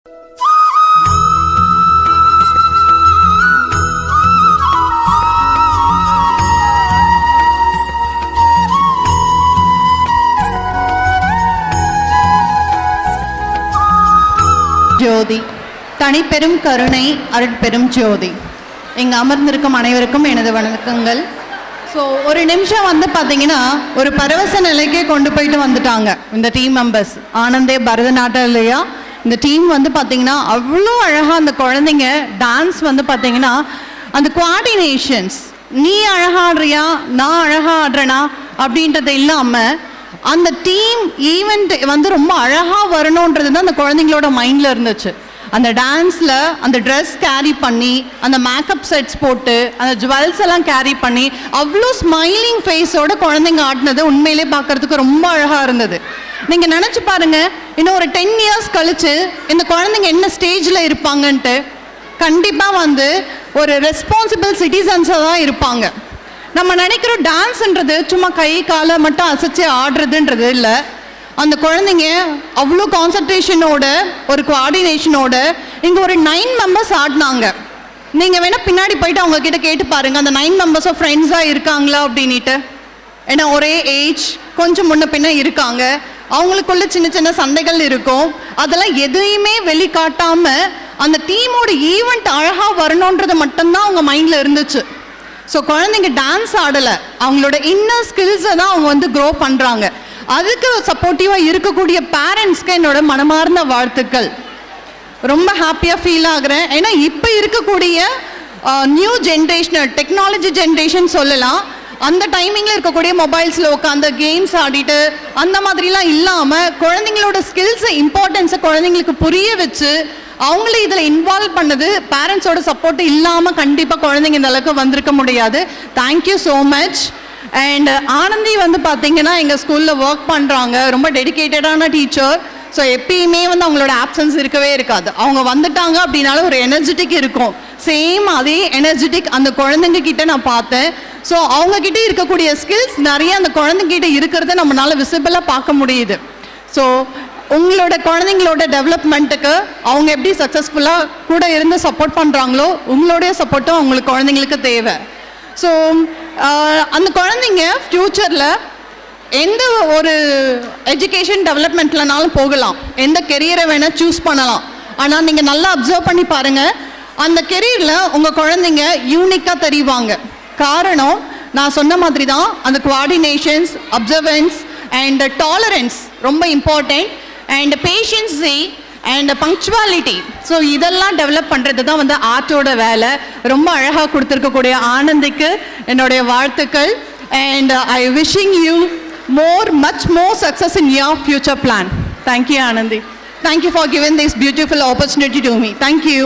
ஜோதி தனிப்பெரும் கருணை அருட்பெரும் ஜோதி. இங்கே அமர்ந்திருக்கும் அனைவருக்கும் எனது வணக்கங்கள். ஸோ ஒரு நிமிஷம் பார்த்தீங்கன்னா ஒரு பரவச நிலைக்கே கொண்டு போயிட்டு வந்துட்டாங்க இந்த டீம் மெம்பர்ஸ். ஆனந்தே பரதநாட்டியா இந்த டீம் பார்த்தீங்கன்னா அவ்வளோ அழகாக அந்த குழந்தைங்க டான்ஸ் பார்த்தீங்கன்னா அந்த கோஆர்டினேஷன்ஸ், நீ அழகாக ஆடுறியா நான் அழகாக ஆடுறேனா அப்படின்றது இல்லாமல் அந்த டீம் ஈவெண்ட் ரொம்ப அழகாக வரணுன்றது தான் அந்த குழந்தைங்களோட மைண்டில் இருந்துச்சு. அந்த டான்ஸில் அந்த ட்ரெஸ் கேரி பண்ணி அந்த மேக்கப் செட்ஸ் போட்டு அந்த ஜுவல்ஸ் எல்லாம் கேரி பண்ணி அவ்வளோ ஸ்மைலிங் ஃபேஸோட குழந்தைங்க ஆடினது உண்மையிலே பார்க்குறதுக்கு ரொம்ப அழகாக இருந்தது. நீங்கள் நினச்சி பாருங்கள், இன்னும் ஒரு 10 years கழித்து இந்த குழந்தைங்க என்ன ஸ்டேஜில் இருப்பாங்கன்ட்டு. கண்டிப்பாக ஒரு ரெஸ்பான்சிபிள் சிட்டிசன்ஸாக தான் இருப்பாங்க. நம்ம நினைக்கிறோம் டான்ஸ்ன்றது சும்மா கை காலை மட்டும் அசைச்சு ஆடுறதுன்றது இல்லை. அந்த குழந்தைங்க அவ்வளோ கான்சன்ட்ரேஷனோட ஒரு கோஆர்டினேஷனோட இங்கே ஒரு 9 members ஆடினாங்க. நீங்கள் வேணால் பின்னாடி போயிட்டு அவங்க கிட்ட கேட்டு பாருங்கள், அந்த 9 members ஃப்ரெண்ட்ஸாக இருக்காங்களா அப்படின்ட்டு. ஏன்னா ஒரே ஏஜ், கொஞ்சம் முன்ன பின்ன இருக்காங்க, அவங்களுக்குள்ள சின்ன சின்ன சண்டைகள் இருக்கும். அதெல்லாம் எதையுமே வெளிக்காட்டாமல் அந்த டீமோட ஈவெண்ட் அழகாக வரணுன்றது மட்டும்தான் அவங்க மைண்டில் இருந்துச்சு. ஸோ குழந்தைங்க டான்ஸ் ஆடலை, அவங்களோட இன்னர் ஸ்கில்ஸை தான் அவங்க க்ரோ பண்ணுறாங்க. அதுக்கு சப்போர்ட்டிவாக இருக்கக்கூடிய பேரண்ட்ஸ்க்கு என்னோட மனமார்ந்த வாழ்த்துக்கள். ரொம்ப ஹாப்பியாக ஃபீல் ஆகுறேன். ஏன்னா இப்போ இருக்கக்கூடிய நியூ ஜென்ரேஷன், டெக்னாலஜி ஜென்ரேஷன் சொல்லலாம். அந்த டைமிங்கில் இருக்கக்கூடிய மொபைல்ஸில் உட்காந்து கேம்ஸ் ஆடிட்டு அந்த மாதிரிலாம் இல்லாமல் குழந்தைங்களோட ஸ்கில்ஸை இம்பார்ட்டன்ஸை குழந்தைங்களுக்கு புரிய வச்சு அவங்கள இதில் இன்வால்வ் பண்ணது பேரண்ட்ஸோட சப்போர்ட் இல்லாமல் கண்டிப்பாக குழந்தைங்க இந்த அளவுக்கு வந்திருக்க முடியாது. Thank you so much. And Anandhi பார்த்தீங்கன்னா எங்கள் ஸ்கூலில் ஒர்க் பண்ணுறாங்க, ரொம்ப டெடிக்கேட்டடான டீச்சர். ஸோ எப்பயுமே அவங்களோட ஆப்சன்ஸ் இருக்கவே இருக்காது. அவங்க வந்துட்டாங்க அப்படின்னாலும் ஒரு எனர்ஜெட்டிக் இருக்கும். சேம் அதே எனர்ஜெட்டிக் அந்த குழந்தைங்க கிட்ட நான் பார்த்தேன். ஸோ அவங்கக்கிட்ட இருக்கக்கூடிய ஸ்கில்ஸ் நிறைய அந்த குழந்தைங்கிட்ட இருக்கிறத நம்மளால் விசிபிளாக பார்க்க முடியுது. ஸோ உங்களோட குழந்தைங்களோட டெவலப்மெண்ட்டுக்கு அவங்க எப்படி சக்ஸஸ்ஃபுல்லாக கூட இருந்து சப்போர்ட் பண்ணுறாங்களோ உங்களுடைய சப்போர்ட்டும் அவங்களுக்கு குழந்தைங்களுக்கு தேவை. ஸோ அந்த குழந்தைங்க ஃப்யூச்சரில் எந்த ஒரு எஜுகேஷன் டெவலப்மெண்ட்லனாலும் போகலாம், எந்த கெரியரை வேணால் சூஸ் பண்ணலாம். ஆனால் நீங்கள் நல்லா அப்சர்வ் பண்ணி பாருங்கள், அந்த கெரியரில் உங்கள் குழந்தைங்க யூனிக்காக தெரிவாங்க. காரணம் நான் சொன்ன மாதிரி தான் அந்த கோஆர்டினேஷன்ஸ், அப்சர்வன்ஸ் அண்ட் டாலரன்ஸ் ரொம்ப important. And patience and punctuality. So இதெல்லாம் டெவலப் பண்ணுறது தான் ஆர்ட்டோட வேலை. ரொம்ப அழகாக கொடுத்துருக்கக்கூடிய ஆனந்திக்கு என்னுடைய வாழ்த்துக்கள். And I wishing you much more success in your future plan. Thank you, Anandi. Thank you for giving this beautiful opportunity to me. Thank you.